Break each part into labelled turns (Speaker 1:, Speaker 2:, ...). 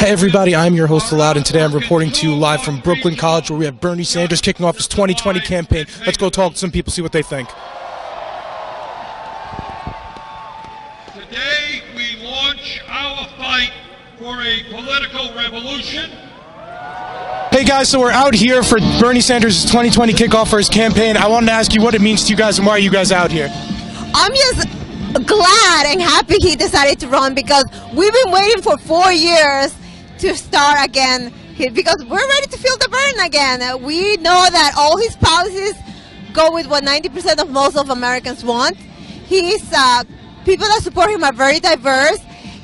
Speaker 1: Hey everybody, I'm your host Alad, and today I'm reporting to you live from Brooklyn College, where we have Bernie Sanders kicking off his 2020 campaign. Let's go talk to some people, see what they think.
Speaker 2: Today we launch our fight for a political revolution.
Speaker 1: Hey guys, so we're out here for Bernie Sanders' 2020 kickoff for his campaign. I wanted to ask you what it means to you guys and why are you guys out here?
Speaker 3: I'm just glad and happy he decided to run, because we've been waiting for 4 years to start again, because we're ready to feel the burn again. We know that all his policies go with what 90% of most of Americans want. People that support him are very diverse,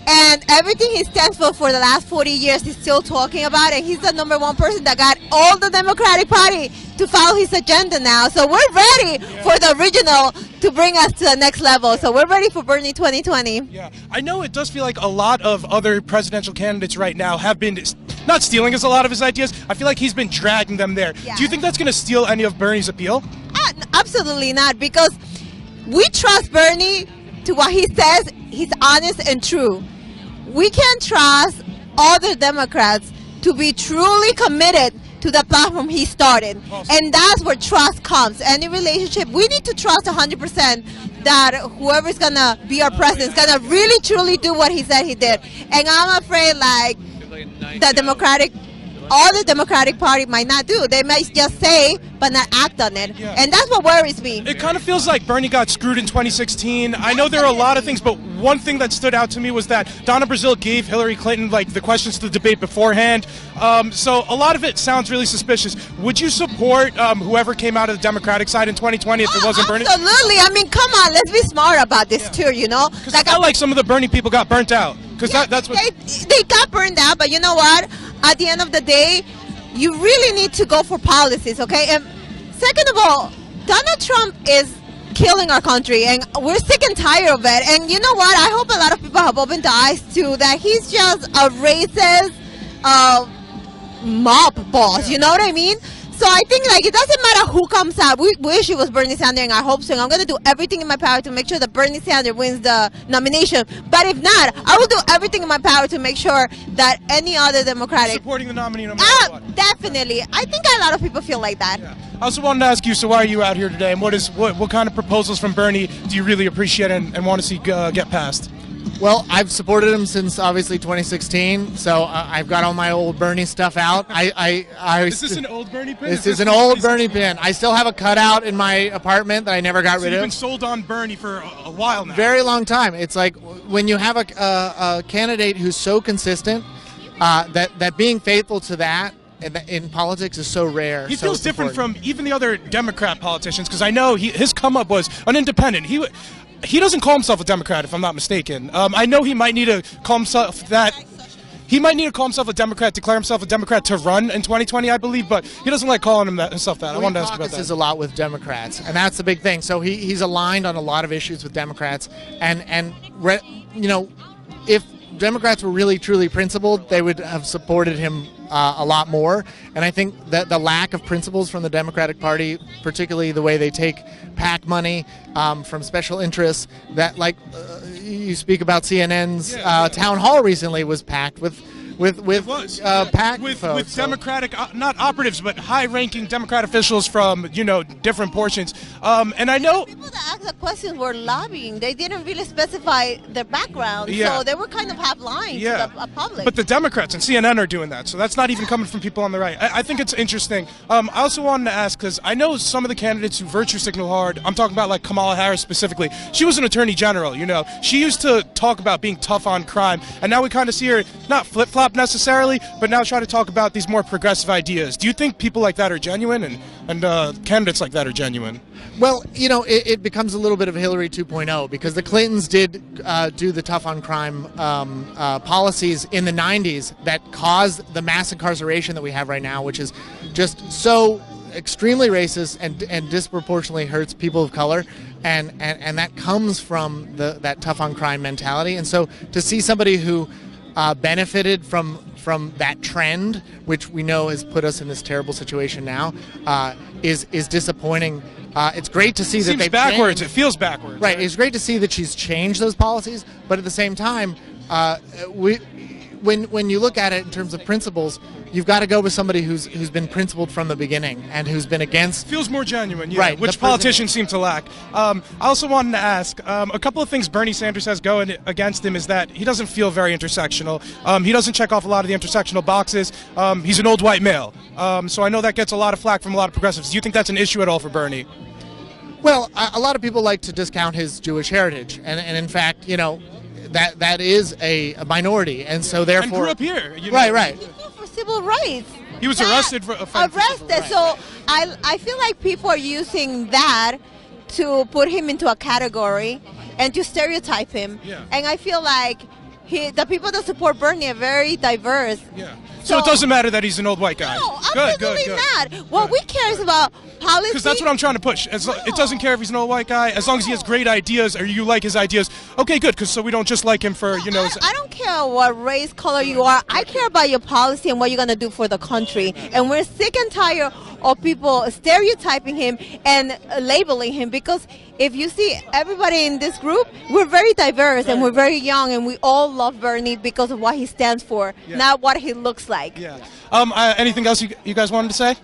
Speaker 3: and everything he stands for the last 40 years he's still talking about, and he's the #1 person that got all the Democratic Party to follow his agenda now. So we're ready for the original to bring us to the next level. So we're ready for Bernie 2020.
Speaker 1: Yeah, I know it does feel like a lot of other presidential candidates right now have been not stealing a lot of his ideas. I feel like he's been dragging them there. Yeah. Do you think that's going to steal any of Bernie's appeal?
Speaker 3: Absolutely not, because we trust Bernie to what he says. He's honest and true. We can't trust other Democrats to be truly committed to the platform he started. Awesome. And that's where trust comes. Any relationship, we need to trust 100% that whoever's going to be our president is going to really truly do what he said he did. And I'm afraid all the Democratic Party might not do. They might just say, but not act on it. Yeah. And that's what worries me.
Speaker 1: It kind of feels like Bernie got screwed in 2016. I know there are a lot of things, but one thing that stood out to me was that Donna Brazile gave Hillary Clinton the questions to the debate beforehand. So a lot of it sounds really suspicious. Would you support whoever came out of the Democratic side in 2020 if it wasn't Bernie?
Speaker 3: Absolutely. I mean, come on, let's be smart about this too, you know?
Speaker 1: Because I felt like some of the Bernie people got burnt out. Because that's what
Speaker 3: they got burned out, but you know what? At the end of the day, you really need to go for policies, okay? And second of all, Donald Trump is killing our country, and we're sick and tired of it. And you know what? I hope a lot of people have opened their eyes to that he's just a racist mob boss, you know what I mean? So I think it doesn't matter who comes out. We wish it was Bernie Sanders, and I hope so. And I'm going to do everything in my power to make sure that Bernie Sanders wins the nomination. But if not, I will do everything in my power to make sure that any other Democratic...
Speaker 1: Supporting the nominee no matter what.
Speaker 3: Definitely. I think a lot of people feel like that.
Speaker 1: Yeah. I also wanted to ask you, so why are you out here today? And what kind of proposals from Bernie do you really appreciate and want to see get passed?
Speaker 4: Well, I've supported him since obviously 2016, so I've got all my old Bernie stuff out.
Speaker 1: Is this an old Bernie pin?
Speaker 4: This is an old Bernie pin. I still have a cutout in my apartment that I never got rid of.
Speaker 1: You've been sold on Bernie for a while now.
Speaker 4: Very long time. It's like when you have a candidate who's so consistent, that being faithful to that in politics is so rare.
Speaker 1: He feels different from even the other Democrat politicians, because I know his come up was an independent. He doesn't call himself a Democrat, if I'm not mistaken. I know he might need to call himself that. He might need to call himself a Democrat, declare himself a Democrat to run in 2020, I believe, but he doesn't like calling himself that. I wanted to ask about that.
Speaker 4: He caucuses a lot with Democrats, and that's the big thing. So he's aligned on a lot of issues with Democrats, and you know, if Democrats were really truly principled, they would have supported him a lot more. And I think that the lack of principles from the Democratic Party, particularly the way they take PAC money from special interests, that you speak about CNN's town hall recently was packed with PAC folks,
Speaker 1: with Democratic, not operatives, but high-ranking Democrat officials from different portions. And I know
Speaker 3: people that asked the questions were lobbying. They didn't really specify their background, so they were kind of half lying to the public.
Speaker 1: But the Democrats and CNN are doing that, so that's not even coming from people on the right. I think it's interesting. I also wanted to ask, because I know some of the candidates who virtue signal hard. I'm talking about Kamala Harris specifically. She was an attorney general. She used to talk about being tough on crime, and now we kind of see her not flip-flop necessarily, but now try to talk about these more progressive ideas. Do you think people like that are genuine, and candidates like that are genuine?
Speaker 4: Well, it becomes a little bit of Hillary 2.0, because the Clintons did do the tough on crime policies in the 90s that caused the mass incarceration that we have right now, which is just so extremely racist and disproportionately hurts people of color, and that comes from that tough on crime mentality. And so to see somebody who benefited from that trend, which we know has put us in this terrible situation now, is disappointing. It's great to see that they've
Speaker 1: backwards.
Speaker 4: changed.
Speaker 1: It feels backwards.
Speaker 4: Right. It's great to see that she's changed those policies, but at the same time, when you look at it in terms of principles, you've got to go with somebody who's been principled from the beginning and who's been against.
Speaker 1: Feels more genuine, yeah,
Speaker 4: right?
Speaker 1: Which politicians seem to lack. I also wanted to ask a couple of things Bernie Sanders has going against him is that he doesn't feel very intersectional. He doesn't check off a lot of the intersectional boxes. He's an old white male, so I know that gets a lot of flack from a lot of progressives. Do you think that's an issue at all for Bernie?
Speaker 4: Well, a lot of people like to discount his Jewish heritage, and in fact, that is a minority, and so therefore.
Speaker 1: And grew up here.
Speaker 4: Right.
Speaker 3: He fought for civil rights.
Speaker 1: He was arrested for
Speaker 3: arrested. So I feel like people are using that to put him into a category and to stereotype him.
Speaker 1: Yeah.
Speaker 3: And I feel like the people that support Bernie are very diverse.
Speaker 1: Yeah. So it doesn't matter that he's an old white guy.
Speaker 3: No, absolutely
Speaker 1: good.
Speaker 3: not. What we care is about policy.
Speaker 1: Because that's what I'm trying to push. It doesn't care if he's an old white guy, as long as he has great ideas or you like his ideas. Okay, good. Because so we don't just like him for
Speaker 3: I don't care what race, color you are. I care about your policy and what you're going to do for the country. And we're sick and tired of people stereotyping him and labeling him, because if you see everybody in this group, we're very diverse and we're very young, and we all love Bernie because of what he stands for, not what he looks like.
Speaker 1: Yeah. Anything else you guys wanted to say?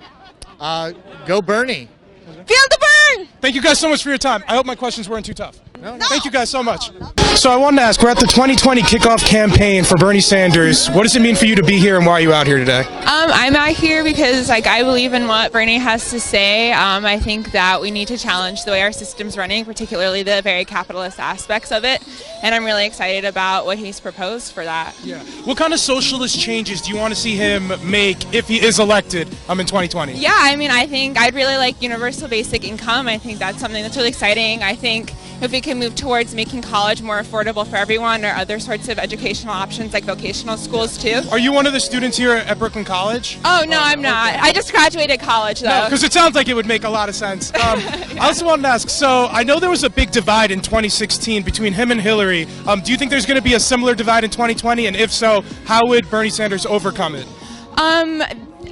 Speaker 4: Go Bernie.
Speaker 3: Feel the burn!
Speaker 1: Thank you guys so much for your time. I hope my questions weren't too tough.
Speaker 4: No.
Speaker 1: Thank you guys so much. So I wanted to ask, we're at the 2020 Kickoff campaign for Bernie Sanders. What does it mean for you to be here, and why are you out here today?
Speaker 5: I'm out here because I believe in what Bernie has to say. I think that we need to challenge the way our system's running, particularly the very capitalist aspects of it. And I'm really excited about what he's proposed for that.
Speaker 1: Yeah. What kind of socialist changes do you want to see him make if he is elected in 2020?
Speaker 5: Yeah, I think I'd really like universal basic income. I think that's something that's really exciting. I think if we can move towards making college more affordable for everyone, or other sorts of educational options like vocational schools too.
Speaker 1: Are you one of the students here at Brooklyn College?
Speaker 5: Oh, no, I'm not. I just graduated college, though.
Speaker 1: Because it sounds like it would make a lot of sense. I also wanted to ask, so I know there was a big divide in 2016 between him and Hillary. Do you think there's going to be a similar divide in 2020? And if so, how would Bernie Sanders overcome it?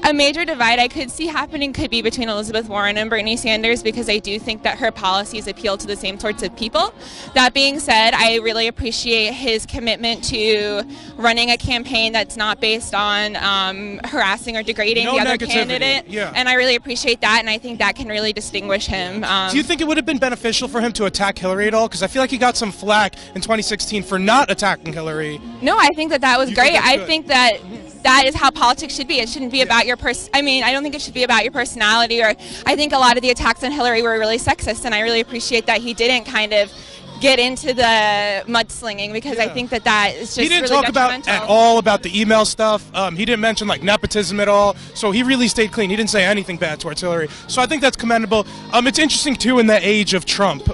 Speaker 5: A major divide I could see happening could be between Elizabeth Warren and Bernie Sanders, because I do think that her policies appeal to the same sorts of people. That being said, I really appreciate his commitment to running a campaign that's not based on harassing or degrading the other candidate.
Speaker 1: Yeah.
Speaker 5: And I really appreciate that, and I think that can really distinguish him.
Speaker 1: Do you think it would have been beneficial for him to attack Hillary at all? Because I feel like he got some flack in 2016 for not attacking Hillary.
Speaker 5: No, I think that was great. I think that is how politics should be. It shouldn't be about your I don't think it should be about your personality. Or I think a lot of the attacks on Hillary were really sexist, and I really appreciate that he didn't kind of get into the mudslinging, because I think that is just
Speaker 1: he didn't
Speaker 5: really
Speaker 1: talk about at all about the email stuff. He didn't mention nepotism at all. So he really stayed clean. He didn't say anything bad towards Hillary. So I think that's commendable. It's interesting too in the age of Trump,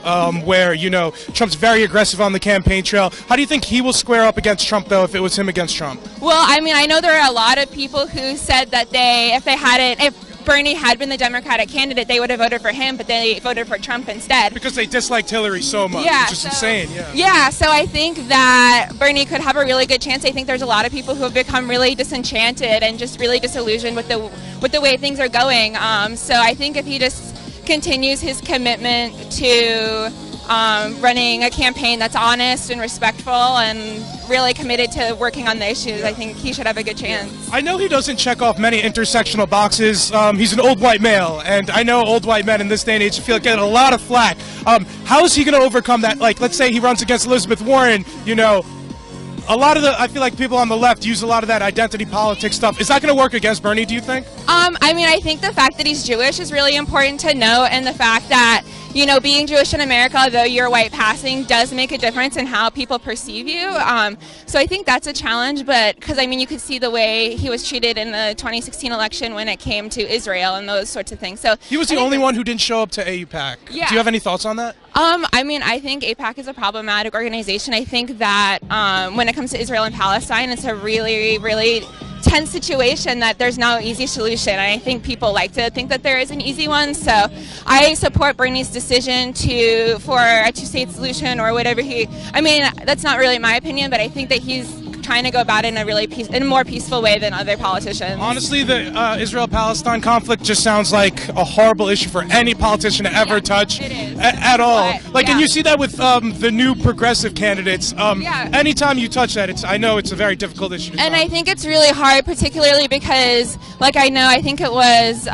Speaker 1: where Trump's very aggressive on the campaign trail. How do you think he will square up against Trump though, if it was him against Trump?
Speaker 5: Well, I know there are a lot of people who said that if Bernie had been the Democratic candidate, they would have voted for him, but they voted for Trump instead.
Speaker 1: Because they disliked Hillary so much, which is insane.
Speaker 5: So I think that Bernie could have a really good chance. I think there's a lot of people who have become really disenchanted and just really disillusioned with the way things are going. So I think if he just continues his commitment to running a campaign that's honest and respectful and really committed to working on the issues, I think he should have a good chance.
Speaker 1: I know he doesn't check off many intersectional boxes. He's an old white male, and I know old white men in this day and age feel like getting a lot of flack. How is he going to overcome that? Let's say he runs against Elizabeth Warren, a lot of I feel like people on the left use a lot of that identity politics stuff. Is that going to work against Bernie, do you think?
Speaker 5: I think the fact that he's Jewish is really important to note, and the fact that being Jewish in America, though you're white passing, does make a difference in how people perceive you. So I think that's a challenge, but because you could see the way he was treated in the 2016 election when it came to Israel and those sorts of things. So
Speaker 1: he was the only one who didn't show up to AUPAC.
Speaker 5: Yeah.
Speaker 1: Do you have any thoughts on that?
Speaker 5: I think AIPAC is a problematic organization. I think that when it comes to Israel and Palestine, it's a really, really tense situation that there's no easy solution. And I think people like to think that there is an easy one. So I support Bernie's decision for a two-state solution or whatever that's not really my opinion, but I think that he's trying to go about it in a really in a more peaceful way than other politicians.
Speaker 1: Honestly, the Israel-Palestine conflict just sounds like a horrible issue for any politician to ever touch at all.
Speaker 5: But,
Speaker 1: and you see that with the new progressive candidates. Anytime you touch that, I know it's a very difficult issue.
Speaker 5: And I think it's really hard, particularly because, like, I think it was.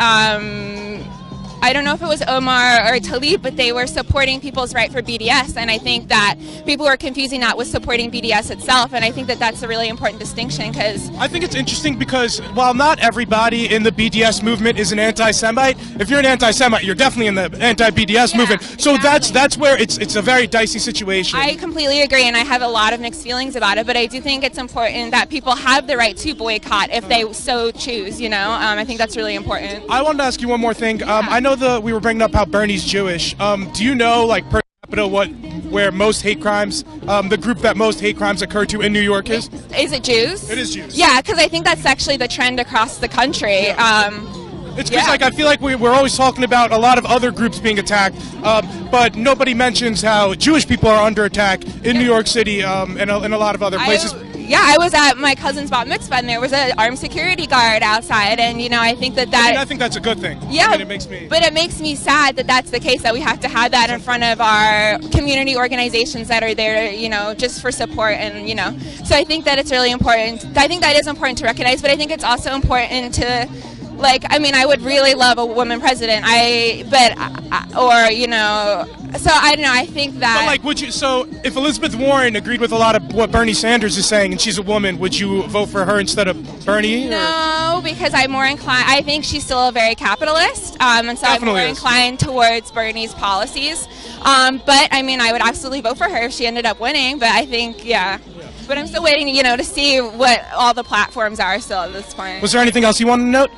Speaker 5: I don't know if it was Omar or Talib, but they were supporting people's right for BDS, and I think that people were confusing that with supporting BDS itself, and I think that that's a really important distinction because...
Speaker 1: I think it's interesting because while not everybody in the BDS movement is an anti-Semite, if you're an anti-Semite, you're definitely in the anti-BDS movement, so
Speaker 5: exactly.
Speaker 1: that's where it's a very dicey situation.
Speaker 5: I completely agree, and I have a lot of mixed feelings about it, but I do think it's important that people have the right to boycott if they so choose, you know? I think that's really important.
Speaker 1: I wanted to ask you one more thing. I know we were bringing up how Bernie's Jewish. Do you know, like, per capita, where most hate crimes, the group that most hate crimes occur to in New York is?
Speaker 5: Is it Jews?
Speaker 1: It is Jews.
Speaker 5: Yeah, because I think that's actually the trend across the country.
Speaker 1: It's because like I feel like we're always talking about a lot of other groups being attacked, but nobody mentions how Jewish people are under attack in New York City and a lot of other places.
Speaker 5: I was at my cousin's bat mitzvah, and there was an armed security guard outside, and you know, I think that
Speaker 1: I think that's a good thing.
Speaker 5: Yeah,
Speaker 1: it makes me.
Speaker 5: But it makes me sad that that's the case. That we have to have that in front of our community organizations that are there, you know, just for support, and you know. So I think that it's really important. I think that is important to recognize, but I think it's also important to. Like, I mean, I would really love a woman president. Or you know, so I don't know. I think that.
Speaker 1: But like, would you? So, if Elizabeth Warren agreed with a lot of what Bernie Sanders is saying, and she's a woman, would you vote for her instead of Bernie?
Speaker 5: No, because I'm more inclined. I think she's still a very capitalist, and so
Speaker 1: Definitely
Speaker 5: I'm more inclined towards Bernie's policies. But I mean, I would absolutely vote for her if she ended up winning. But I think, yeah. But I'm still waiting, you know, to see what all the platforms are still at this point.
Speaker 1: Was there anything else you wanted to note?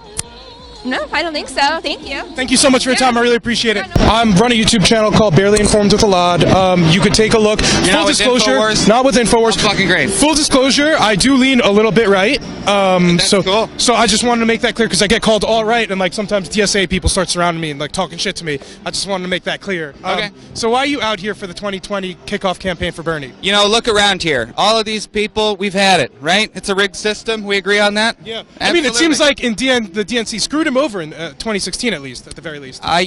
Speaker 5: No, I don't think so. Thank you.
Speaker 1: Thank you so much for your time. I really appreciate it. I'm running a YouTube channel called Barely Informed with Alad. You could take a look. Full disclosure, not with Infowars.
Speaker 6: That's fucking great.
Speaker 1: Full disclosure, I do lean a little bit right.
Speaker 6: That's cool.
Speaker 1: So I just wanted to make that clear because I get called all right, and like sometimes DSA people start surrounding me and like talking shit to me. I just wanted to make that clear.
Speaker 6: Okay.
Speaker 1: So why are you out here for the 2020 kickoff campaign for Bernie?
Speaker 6: You know, look around here. All of these people, we've had it, right? It's a rigged system. We agree on that?
Speaker 1: Yeah.
Speaker 6: Absolutely.
Speaker 1: I mean, it seems like the DNC screwed him over in 2016 at least, at the very least.
Speaker 6: I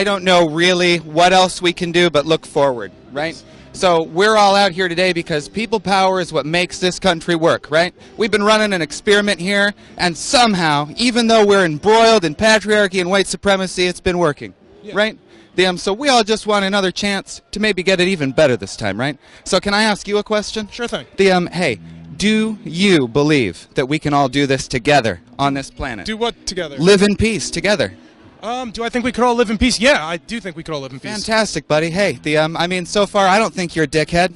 Speaker 6: don't know really what else we can do but look forward, right? So we're all out here today because people power is what makes this country work, right? We've been running an experiment here, and somehow, even though we're embroiled in patriarchy and white supremacy, it's been working, right? So we all just want another chance to maybe get it even better this time, right? So can I ask you a question?
Speaker 1: Sure thing.
Speaker 6: Hey, do you believe that we can all do this together on this planet?
Speaker 1: Do what together?
Speaker 6: Live in peace together.
Speaker 1: Do I think we could all live in peace? Yeah, I do think we could all live in peace.
Speaker 6: Fantastic, buddy. Hey, I mean, so far I don't think you're a dickhead.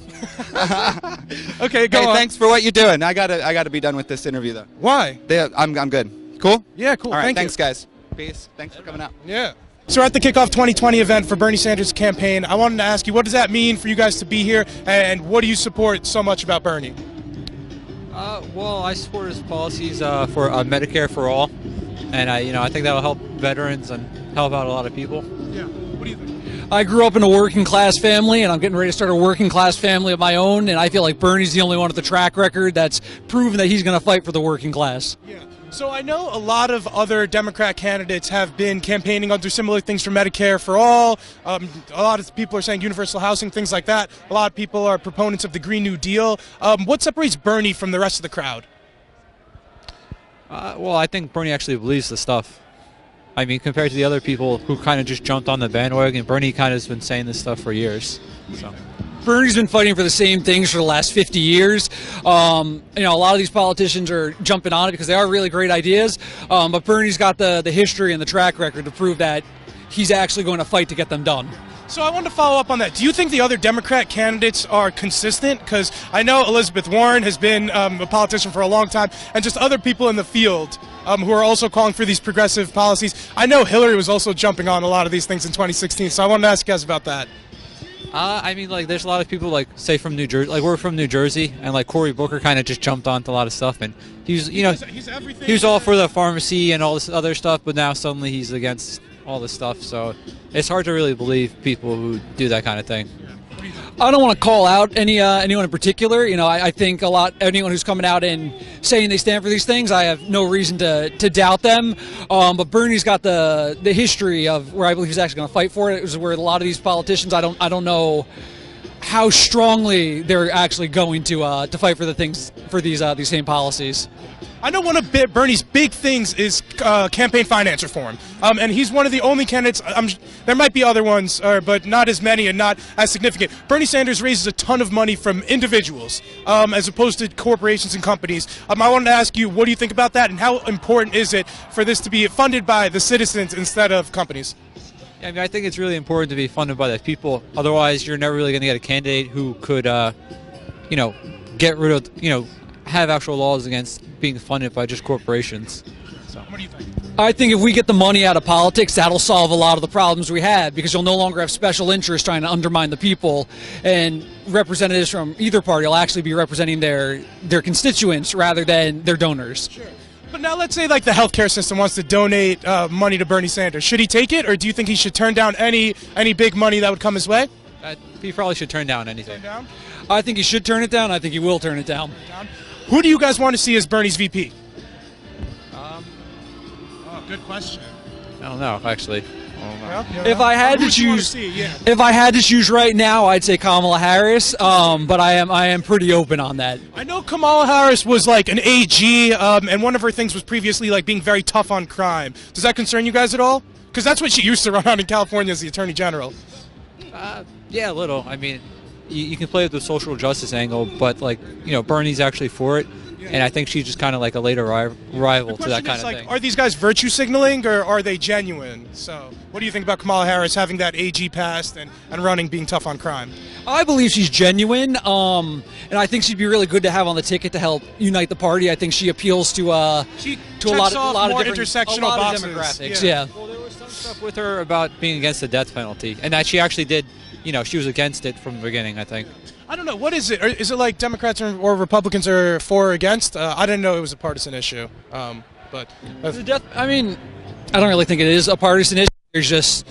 Speaker 1: Okay, go on.
Speaker 6: Thanks for what you're doing. I gotta be done with this interview though.
Speaker 1: Why?
Speaker 6: I'm good. Cool?
Speaker 1: Yeah, cool.
Speaker 6: All right,
Speaker 1: Thanks,
Speaker 6: guys. Peace. Thanks for coming out.
Speaker 1: Yeah. So we're at the Kickoff 2020 event for Bernie Sanders' campaign. I wanted to ask you, what does that mean for you guys to be here, and what do you support so much about Bernie?
Speaker 7: Well, I support his policies for Medicare for all, and I think that'll help veterans and help out a lot of people.
Speaker 1: Yeah. What do you think?
Speaker 8: I grew up in a working class family, and I'm getting ready to start a working class family of my own, and I feel like Bernie's the only one with the track record that's proven that he's going to fight for the working class.
Speaker 1: Yeah. So I know a lot of other Democrat candidates have been campaigning under similar things for Medicare for all. A lot of people are saying universal housing, things like that. A lot of people are proponents of the Green New Deal. What separates Bernie from the rest of the crowd?
Speaker 7: Well, I think Bernie actually believes the stuff. I mean, compared to the other people who kind of just jumped on the bandwagon, Bernie kind of has been saying this stuff for years. So.
Speaker 8: Bernie's been fighting for the same things for the last 50 years. A lot of these politicians are jumping on it because they are really great ideas, but Bernie's got the history and the track record to prove that he's actually going to fight to get them done.
Speaker 1: So I wanted to follow up on that. Do you think the other Democrat candidates are consistent? Because I know Elizabeth Warren has been a politician for a long time, and just other people in the field who are also calling for these progressive policies. I know Hillary was also jumping on a lot of these things in 2016, so I wanted to ask you guys about that.
Speaker 7: I mean, like, there's a lot of people, like, say from New Jersey, like, we're from New Jersey, and, like, Cory Booker kind of just jumped onto a lot of stuff, and he's everything. He was all for the pharmacy and all this other stuff, but now suddenly he's against all this stuff, so it's hard to really believe people who do that kind of thing.
Speaker 8: I don't want to call out anyone in particular. You know, I think anyone who's coming out and saying they stand for these things, I have no reason to doubt them. But Bernie's got the history of where I believe he's actually going to fight for it. It was where a lot of these politicians, I don't know how strongly they're actually going to fight for these same policies.
Speaker 1: I know one of Bernie's big things is campaign finance reform, and he's one of the only candidates. There might be other ones, but not as many and not as significant. Bernie Sanders raises a ton of money from individuals as opposed to corporations and companies. I wanted to ask you, what do you think about that, and how important is it for this to be funded by the citizens instead of companies?
Speaker 7: Yeah, I mean, I think it's really important to be funded by the people. Otherwise, you're never really going to get a candidate who could, get rid of, have actual laws against being funded by just corporations. So,
Speaker 1: what do you think?
Speaker 8: I think if we get the money out of politics, that'll solve a lot of the problems we had, because you'll no longer have special interests trying to undermine the people, and representatives from either party will actually be representing their constituents rather than their donors.
Speaker 1: Sure. But now let's say like the healthcare system wants to donate money to Bernie Sanders. Should he take it, or do you think he should turn down any big money that would come his way?
Speaker 7: He probably should turn down anything.
Speaker 8: I think he should turn it down. I think he will turn it down.
Speaker 1: Who do you guys want to see as Bernie's VP? Good question.
Speaker 7: I don't know, actually.
Speaker 8: If I had to choose right now, I'd say Kamala Harris. But I am pretty open on that.
Speaker 1: I know Kamala Harris was like an AG, and one of her things was previously like being very tough on crime. Does that concern you guys at all? Because that's what she used to run around in California as the Attorney General.
Speaker 7: Yeah, a little. I mean, you can play with the social justice angle, but Bernie's actually for it. And I think she's just kind of like a later rival to that kind of thing.
Speaker 1: Are these guys virtue signaling, or are they genuine? So, what do you think about Kamala Harris having that AG passed and running, being tough on crime?
Speaker 8: I believe she's genuine, and I think she'd be really good to have on the ticket to help unite the party. I think she appeals to a lot of different
Speaker 1: intersectional
Speaker 8: demographics. Yeah.
Speaker 7: Well, there was some stuff with her about being against the death penalty, and that she actually did. She was against it from the beginning, I think.
Speaker 1: I don't know. What is it? Is it like Democrats or Republicans are for or against? I didn't know it was a partisan issue. But
Speaker 8: I mean, I don't really think it is a partisan issue. There's just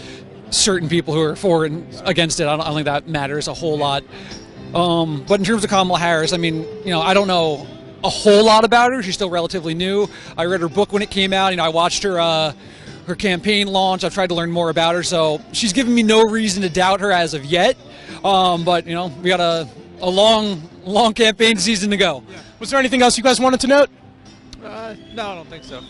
Speaker 8: certain people who are for and against it. I don't think that matters a whole lot. But in terms of Kamala Harris, I mean, I don't know a whole lot about her. She's still relatively new. I read her book when it came out. I watched her campaign launch. I've tried to learn more about her, so she's given me no reason to doubt her as of yet. But we got a long campaign season to go.
Speaker 1: Yeah. Was there anything else you guys wanted to note?
Speaker 7: No, I don't think so.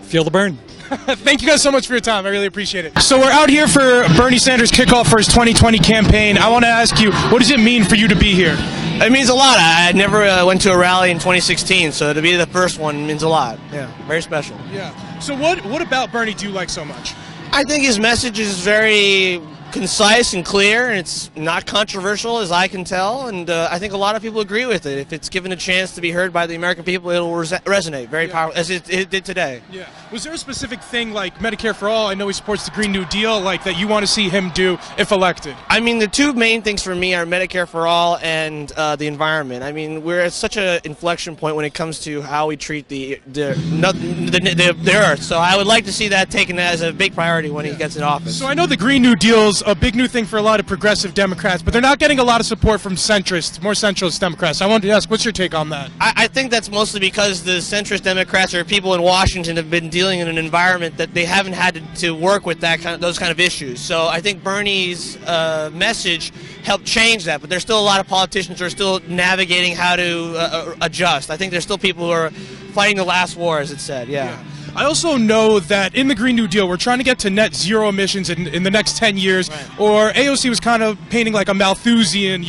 Speaker 8: Feel the burn.
Speaker 1: Thank you guys so much for your time. I really appreciate it. So we're out here for Bernie Sanders' kickoff for his 2020 campaign. I want to ask you, what does it mean for you to be here?
Speaker 9: It means a lot. I never went to a rally in 2016, so to be the first one means a lot. Yeah, very special.
Speaker 1: Yeah. So what about Bernie do you like so much?
Speaker 9: I think his message is very concise and clear, and it's not controversial as I can tell, and I think a lot of people agree with it. If it's given a chance to be heard by the American people, it'll resonate very powerful, as it did today.
Speaker 1: Yeah. Was there a specific thing like Medicare for All? I know he supports the Green New Deal, like that you want to see him do if elected.
Speaker 9: I mean, the two main things for me are Medicare for All and the environment. I mean, we're at such an inflection point when it comes to how we treat the earth. So I would like to see that taken as a big priority when he gets in office.
Speaker 1: So I know the Green New Deal's a big new thing for a lot of progressive Democrats, but they're not getting a lot of support from more centrist Democrats. I wanted to ask, what's your take on that?
Speaker 9: I think that's mostly because the centrist Democrats or people in Washington have been dealing in an environment that they haven't had to work with those kind of issues. So I think Bernie's message helped change that, but there's still a lot of politicians who are still navigating how to adjust. I think there's still people who are fighting the last war, as it said. Yeah.
Speaker 1: I also know that in the Green New Deal, we're trying to get to net zero emissions in the next 10 years,
Speaker 9: right.
Speaker 1: Or AOC was kind of painting like a Malthusian,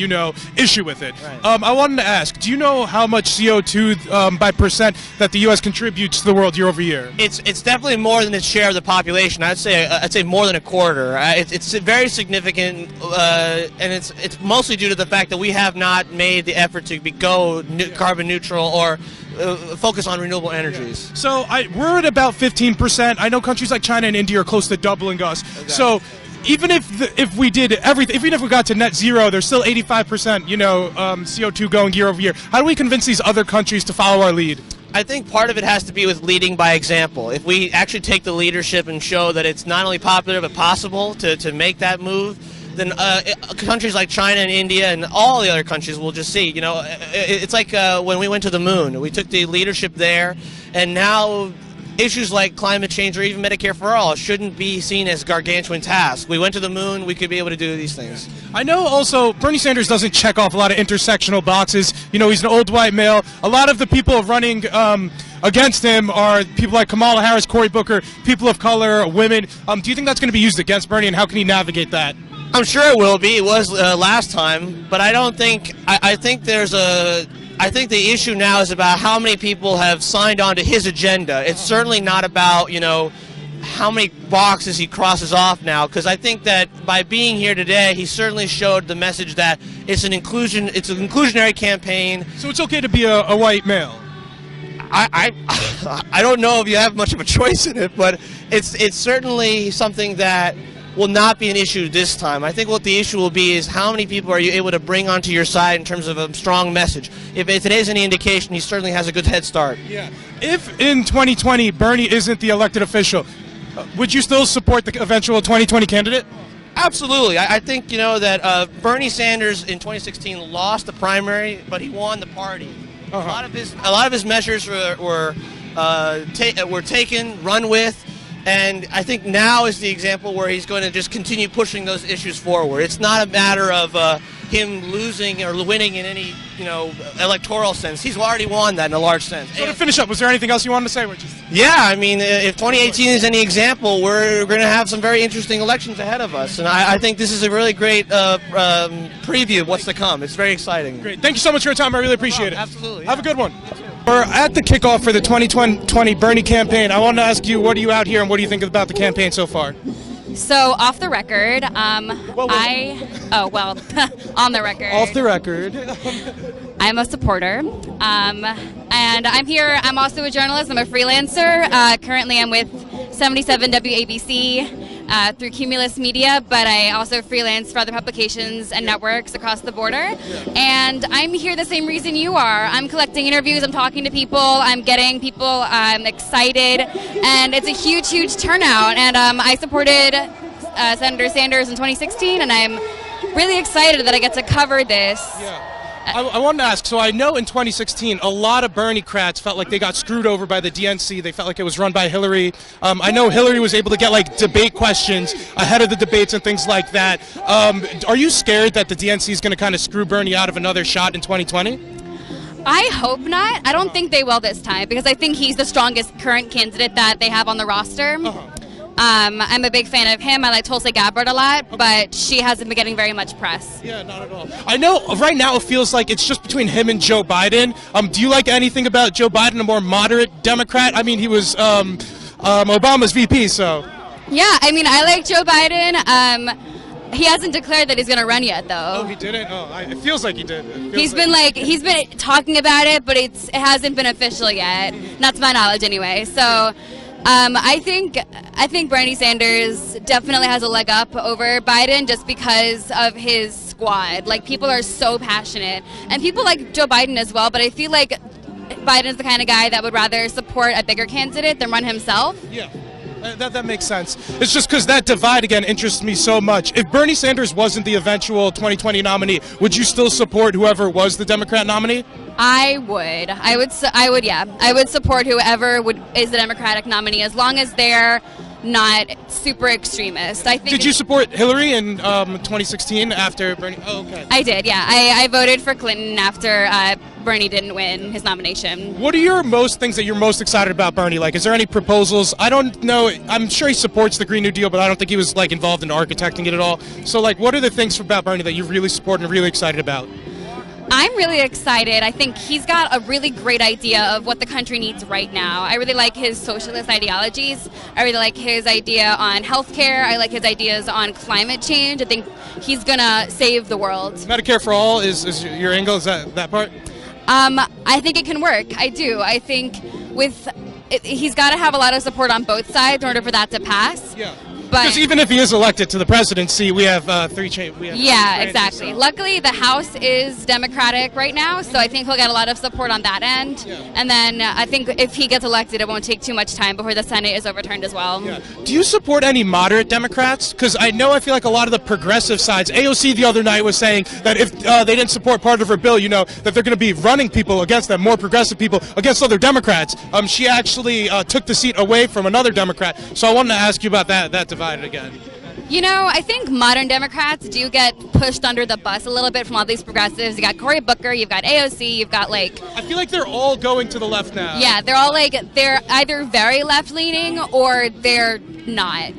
Speaker 1: issue with it.
Speaker 9: Right.
Speaker 1: I wanted to ask, do you know how much CO2 by percent that the U.S. contributes to the world year over year?
Speaker 9: It's definitely more than its share of the population. I'd say more than a quarter. It's very significant, and it's mostly due to the fact that we have not made the effort to go carbon neutral or focus on renewable energies.
Speaker 1: Yeah. So we're at about 15%. I know countries like China and India are close to doubling us.
Speaker 9: Exactly.
Speaker 1: So even if we did everything, even if we got to net zero, there's still 85%, CO2 going year over year. How do we convince these other countries to follow our lead?
Speaker 9: I think part of it has to be with leading by example. If we actually take the leadership and show that it's not only popular but possible to make that move, then countries like China and India and all the other countries will just see. It's like when we went to the moon. We took the leadership there, and now issues like climate change or even Medicare for all shouldn't be seen as gargantuan tasks. We went to the moon, we could be able to do these things.
Speaker 1: I know also Bernie Sanders doesn't check off a lot of intersectional boxes. He's an old white male. A lot of the people running against him are people like Kamala Harris, Cory Booker, people of color, women. Do you think that's going to be used against Bernie, and how can he navigate that?
Speaker 9: I'm sure it will be. It was last time, but I don't think. I think the issue now is about how many people have signed on to his agenda. It's certainly not about how many boxes he crosses off now, because I think that by being here today, he certainly showed the message that it's an inclusionary campaign.
Speaker 1: So it's okay to be a white male.
Speaker 9: I don't know if you have much of a choice in it, but it's certainly something that will not be an issue this time. I think what the issue will be is how many people are you able to bring onto your side in terms of a strong message. If it is any indication, he certainly has a good head start.
Speaker 1: Yeah. If in 2020 Bernie isn't the elected official, would you still support the eventual 2020 candidate?
Speaker 9: Absolutely. I think that Bernie Sanders in 2016 lost the primary, but he won the party. A lot of his measures were taken, run with. And I think now is the example where he's going to just continue pushing those issues forward. It's not a matter of him losing or winning in any, electoral sense. He's already won that in a large sense.
Speaker 1: So to finish up, was there anything else you wanted to say?
Speaker 9: Yeah, I mean, if 2018 is any example, we're going to have some very interesting elections ahead of us. And I think this is a really great preview of what's to come. It's very exciting.
Speaker 1: Great. Thank you so much for your time. I really appreciate it.
Speaker 9: Absolutely.
Speaker 1: Have a good one. We're at the kickoff for the 2020 Bernie campaign. I wanted to ask you, what are you out here and what do you think about the campaign so far?
Speaker 10: So, off the record, on the record.
Speaker 1: Off the record.
Speaker 10: I'm a supporter, and I'm here. I'm also a journalist. I'm a freelancer. Currently, I'm with 77 WABC through Cumulus Media, but I also freelance for other publications and networks across the border. And I'm here the same reason you are. I'm collecting interviews. I'm talking to people. I'm getting people excited, and it's a huge, huge turnout. And I supported Senator Sanders in 2016, and I'm really excited that I get to cover this.
Speaker 1: Yeah. I wanted to ask, so I know in 2016 a lot of Bernie-crats felt like they got screwed over by the DNC. They felt like it was run by Hillary. I know Hillary was able to get debate questions ahead of the debates and things like that. Are you scared that the DNC is going to kind of screw Bernie out of another shot in 2020?
Speaker 10: I hope not. I don't think they will this time, because I think he's the strongest current candidate that they have on the roster. I'm a big fan of him. I like Tulsi Gabbard a lot, but she hasn't been getting very much press.
Speaker 1: Yeah, not at all. I know right now it feels like it's just between him and Joe Biden. Do you like anything about Joe Biden, a more moderate Democrat? I mean, he was Obama's VP, so.
Speaker 10: Yeah, I mean, I like Joe Biden. He hasn't declared that he's going to run yet, though.
Speaker 1: Oh, he didn't? Oh, it feels like he did.
Speaker 10: He's been talking about it, but it hasn't been official yet. Not to my knowledge, anyway. So. I think Bernie Sanders definitely has a leg up over Biden just because of his squad. People are so passionate, and people like Joe Biden as well. But I feel like Biden's the kind of guy that would rather support a bigger candidate than run himself.
Speaker 1: Yeah. That makes sense. It's just because that divide, again, interests me so much. If Bernie Sanders wasn't the eventual 2020 nominee, would you still support whoever was the Democrat nominee?
Speaker 10: I would. Yeah. I would support whoever is the Democratic nominee, as long as they're not super extremist. I think.
Speaker 1: Did you support Hillary in 2016 after Bernie? Oh, okay.
Speaker 10: I did, yeah. I voted for Clinton after Bernie didn't win his nomination.
Speaker 1: What are your things that you're most excited about Bernie? Is there any proposals? I don't know. I'm sure he supports the Green New Deal, but I don't think he was involved in architecting it at all. So what are the things about Bernie that you really support and are really excited about?
Speaker 10: I'm really excited. I think he's got a really great idea of what the country needs right now. I really like his socialist ideologies. I really like his idea on healthcare. I like his ideas on climate change. I think he's going to save the world.
Speaker 1: Medicare for all is your angle? Is that part?
Speaker 10: I think it can work. I do. I think he's got to have a lot of support on both sides in order for that to pass.
Speaker 1: Yeah. Because even if he is elected to the presidency, we have three changes.
Speaker 10: Yeah, exactly. So. Luckily, the House is Democratic right now, so I think he'll get a lot of support on that end. Yeah. And then I think if he gets elected, it won't take too much time before the Senate is overturned as well.
Speaker 1: Yeah. Do you support any moderate Democrats? Because I feel like a lot of the progressive sides, AOC the other night was saying that if they didn't support part of her bill, that they're going to be running people against them, more progressive people against other Democrats. She actually took the seat away from another Democrat. So I wanted to ask you about that divide again.
Speaker 10: I think modern Democrats do get pushed under the bus a little bit from all these progressives. You got Cory Booker, you've got AOC, you've got I
Speaker 1: feel like they're all going to the left now.
Speaker 10: Yeah, they're all they're either very left-leaning or they're not.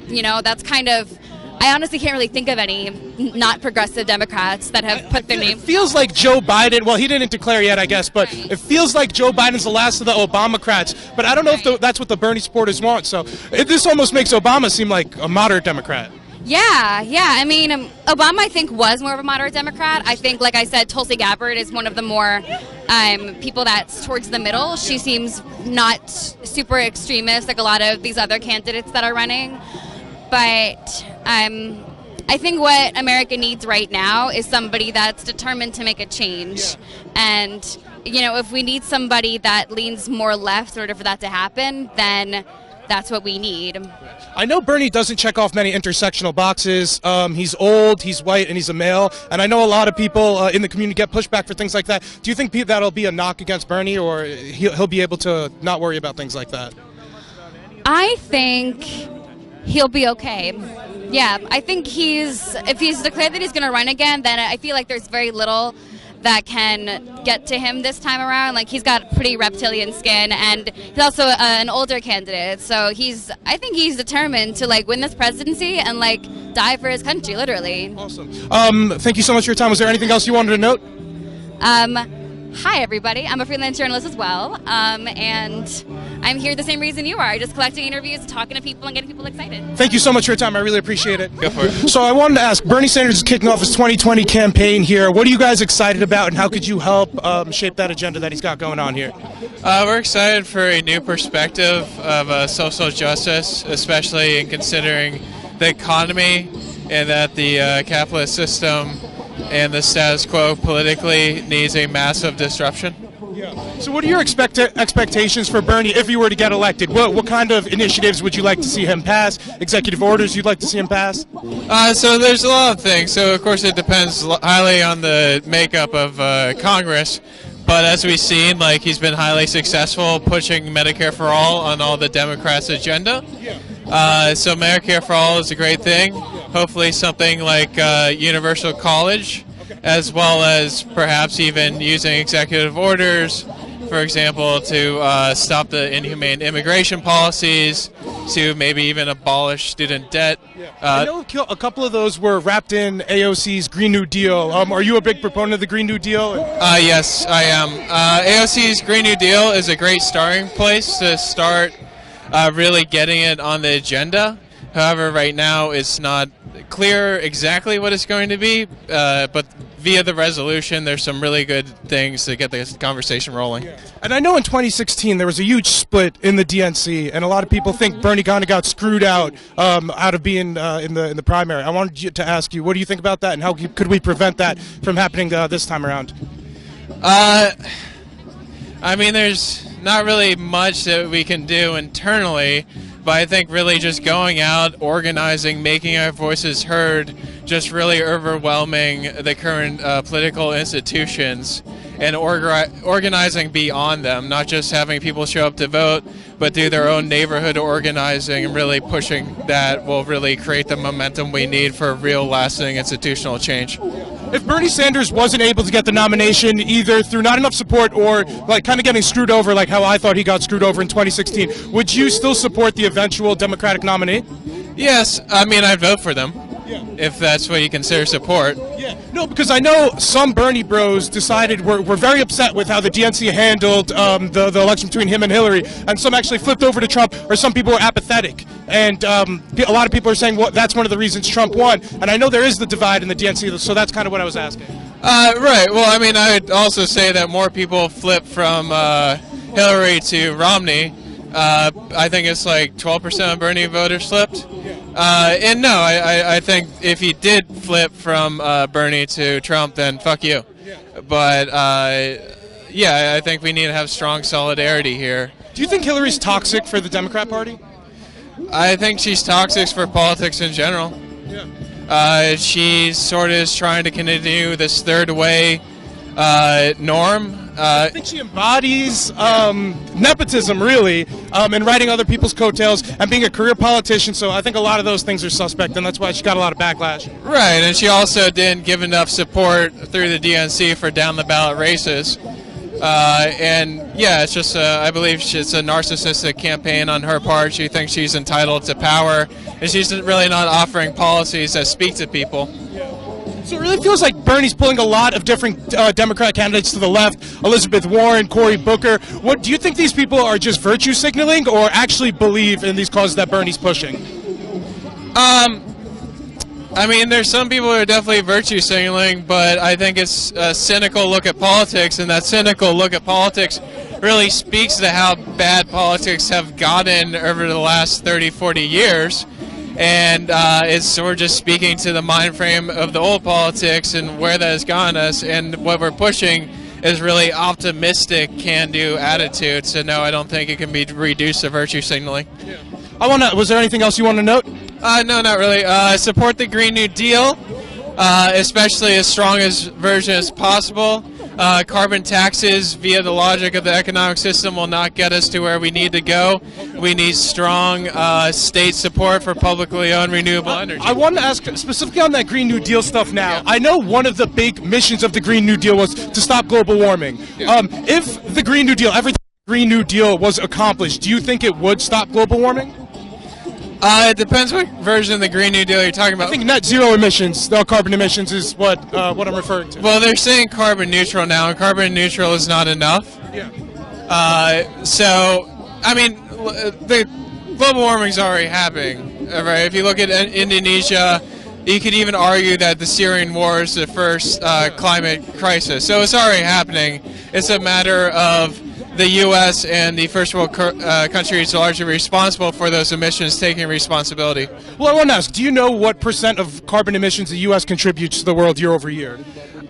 Speaker 10: That's kind of... I honestly can't really think of any not progressive Democrats that have put their name.
Speaker 1: It feels like Joe Biden, well, he didn't declare yet, I guess, but it feels like Joe Biden's the last of the Obamacrats. But I don't know if that's what the Bernie supporters want. So this almost makes Obama seem like a moderate Democrat.
Speaker 10: Yeah. I mean, Obama, I think, was more of a moderate Democrat. I think, like I said, Tulsi Gabbard is one of the more people that's towards the middle. She seems not super extremist like a lot of these other candidates that are running. But I think what America needs right now is somebody that's determined to make a change. Yeah. And, if we need somebody that leans more left in order for that to happen, then that's what we need.
Speaker 1: I know Bernie doesn't check off many intersectional boxes. He's old, he's white, and he's a male. And I know a lot of people in the community get pushback for things like that. Do you think that'll be a knock against Bernie, or he'll be able to not worry about things like that?
Speaker 10: I think he'll be okay. Yeah, I think if he's declared that he's going to run again, then I feel like there's very little that can get to him this time around. He's got pretty reptilian skin, and he's also an older candidate. So I think he's determined to win this presidency and die for his country, literally.
Speaker 1: Awesome. Thank you so much for your time. Was there anything else you wanted to note?
Speaker 10: Hi, everybody. I'm a freelance journalist as well, and I'm here the same reason you are, just collecting interviews, talking to people, and getting people excited.
Speaker 1: Thank you so much for your time. I really appreciate it. Go for it. So I wanted to ask, Bernie Sanders is kicking off his 2020 campaign here. What are you guys excited about, and how could you help shape that agenda that he's got going on here?
Speaker 11: We're excited for a new perspective of social justice, especially in considering the economy and that the capitalist system and the status quo politically needs a massive disruption.
Speaker 1: Yeah. So what are your expectations for Bernie if he were to get elected? What kind of initiatives would you like to see him pass? Executive orders you'd like to see him pass?
Speaker 11: So there's a lot of things. So of course it depends highly on the makeup of Congress. But as we've seen, he's been highly successful pushing Medicare for All on all the Democrats' agenda. So Medicare for All is a great thing. Hopefully something like universal college, as well as perhaps even using executive orders, for example, to stop the inhumane immigration policies, to maybe even abolish student debt.
Speaker 1: I know a couple of those were wrapped in AOC's Green New Deal. Are you a big proponent of the Green New Deal?
Speaker 11: Yes, I am. AOC's Green New Deal is a great starting place to start really getting it on the agenda. However, right now it's not clear exactly what it's going to be, but via the resolution, there's some really good things to get this conversation rolling.
Speaker 1: Yeah. And I know in 2016 there was a huge split in the DNC, and a lot of people think Bernie kind of got screwed out of being in the primary. I wanted to ask you, what do you think about that, and how could we prevent that from happening this time around?
Speaker 11: I mean, there's not really much that we can do internally. But I think really just going out, organizing, making our voices heard, just really overwhelming the current political institutions and organizing beyond them, not just having people show up to vote, but do their own neighborhood organizing and really pushing that will really create the momentum we need for real lasting institutional change.
Speaker 1: If Bernie Sanders wasn't able to get the nomination either through not enough support or kind of getting screwed over like how I thought he got screwed over in 2016, would you still support the eventual Democratic nominee?
Speaker 11: Yes, I mean, I'd vote for them. Yeah. If that's what you consider support.
Speaker 1: Yeah, no, because I know some Bernie bros decided were very upset with how the DNC handled the election between him and Hillary, and some actually flipped over to Trump, or some people were apathetic. And a lot of people are saying that's one of the reasons Trump won. And I know there is the divide in the DNC, so that's kind of what I was asking.
Speaker 11: Right. Well, I mean, I would also say that more people flip from Hillary to Romney. I think it's like 12% of Bernie voters flipped. And no, I think if he did flip from Bernie to Trump, then fuck you. But yeah, I think we need to have strong solidarity here.
Speaker 1: Do you think Hillary's toxic for the Democrat Party?
Speaker 11: I think she's toxic for politics in general. She sort of is trying to continue this third way norm.
Speaker 1: I think she embodies nepotism, really, and riding other people's coattails and being a career politician. So I think a lot of those things are suspect, and that's why she got a lot of backlash.
Speaker 11: Right, and she also didn't give enough support through the DNC for down-the-ballot races. And yeah, it's just I believe it's a narcissistic campaign on her part. She thinks she's entitled to power, and she's really not offering policies that speak to people.
Speaker 1: So it really feels like Bernie's pulling a lot of different Democrat candidates to the left. Elizabeth Warren, Cory Booker. What do you think these people are just virtue signaling, or actually believe in these causes that Bernie's pushing?
Speaker 11: I mean, there's some people who are definitely virtue signaling, but I think it's a cynical look at politics, and that cynical look at politics really speaks to how bad politics have gotten over the last 30, 40 years. And it's we're just speaking to the mind frame of the old politics and where that has gotten us. And what we're pushing is really optimistic, can-do attitude. So no, I don't think it can be reduced to virtue signaling.
Speaker 1: Was there anything else you want to note?
Speaker 11: No, not really. Support the Green New Deal, especially as strong as version as possible. Carbon taxes, via the logic of the economic system, will not get us to where we need to go. We need strong state support for publicly owned renewable energy.
Speaker 1: I want to ask specifically on that Green New Deal stuff now. I know one of the big missions of the Green New Deal was to stop global warming. If the Green New Deal, everything Green New Deal was accomplished, do you think it would stop global warming?
Speaker 11: It depends what version of the Green New Deal you're talking about.
Speaker 1: I think net zero emissions, no carbon emissions, is what I'm referring to.
Speaker 11: Well, they're saying carbon neutral now, and carbon neutral is not enough. So, I mean, the global warming is already happening. Right? If you look at Indonesia, you could even argue that the Syrian war is the first climate crisis. So it's already happening. It's a matter of the U.S. and the first world countries largely responsible for those emissions taking responsibility.
Speaker 1: Well, I want to ask, do you know what % of carbon emissions the U.S. contributes to the world year over year?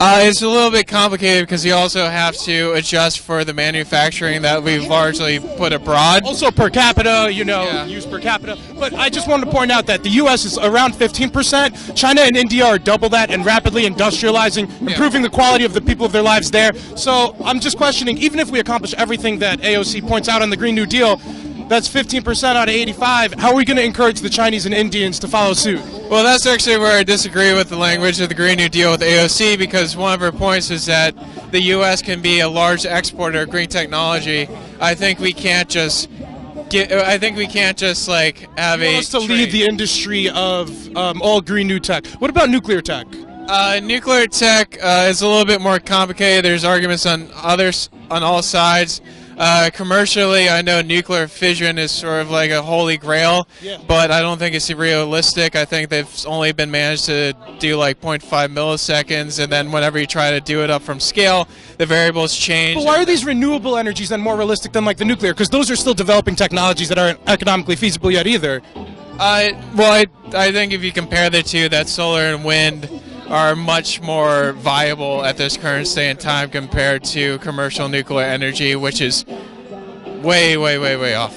Speaker 11: It's a little bit complicated because you also have to adjust for the manufacturing that we've largely put abroad.
Speaker 1: Also per capita, use per capita. But I just wanted to point out that the U.S. is around 15%. China and India are double that and rapidly industrializing, improving the quality of the people of their lives there. So I'm just questioning, even if we accomplish everything that AOC points out on the Green New Deal, that's 15% out of 85. How are we going to encourage the Chinese and Indians to follow suit?
Speaker 11: Well, that's actually where I disagree with the language of the Green New Deal with AOC, because one of her points is that the U.S. can be a large exporter of green technology. I think we can't just like have a
Speaker 1: to lead the industry of all green new tech. What about nuclear tech?
Speaker 11: Nuclear tech is a little bit more complicated. There's arguments on all sides. Commercially, I know nuclear fission is sort of like a holy grail, but I don't think it's realistic. I think they've only been managed to do like 0.5 milliseconds, and then whenever you try to do it up from scale, the variables change.
Speaker 1: But why are these renewable energies then more realistic than like the nuclear? Because those are still developing technologies that aren't economically feasible yet either.
Speaker 11: I think if you compare the two, that solar and wind are much more viable at this current state in time compared to commercial nuclear energy, which is way, way, way, way off.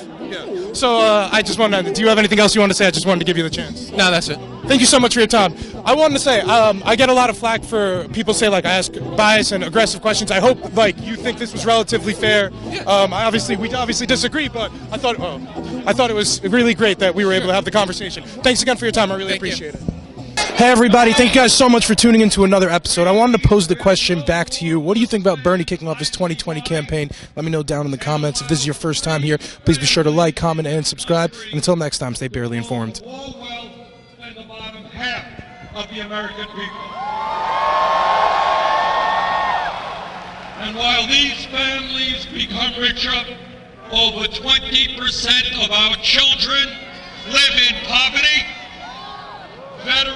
Speaker 1: So I just wanted to, do you have anything else you want to say? I just wanted to give you the chance.
Speaker 11: No, that's it.
Speaker 1: Thank you so much for your time. I wanted to say, I get a lot of flack for people say like I ask biased and aggressive questions. I hope like you think this was relatively fair. We obviously disagree, but I thought it was really great that we were able to have the conversation. Thanks again for your time. I really appreciate it. Hey everybody, thank you guys so much for tuning into another episode. I wanted to pose the question back to you. What do you think about Bernie kicking off his 2020 campaign? Let me know down in the comments. If this is your first time here, please be sure to like, comment, and subscribe. And until next time, stay barely informed.
Speaker 2: All wealth and the bottom half of the American people. And while these families become richer, over 20% of our children live in poverty.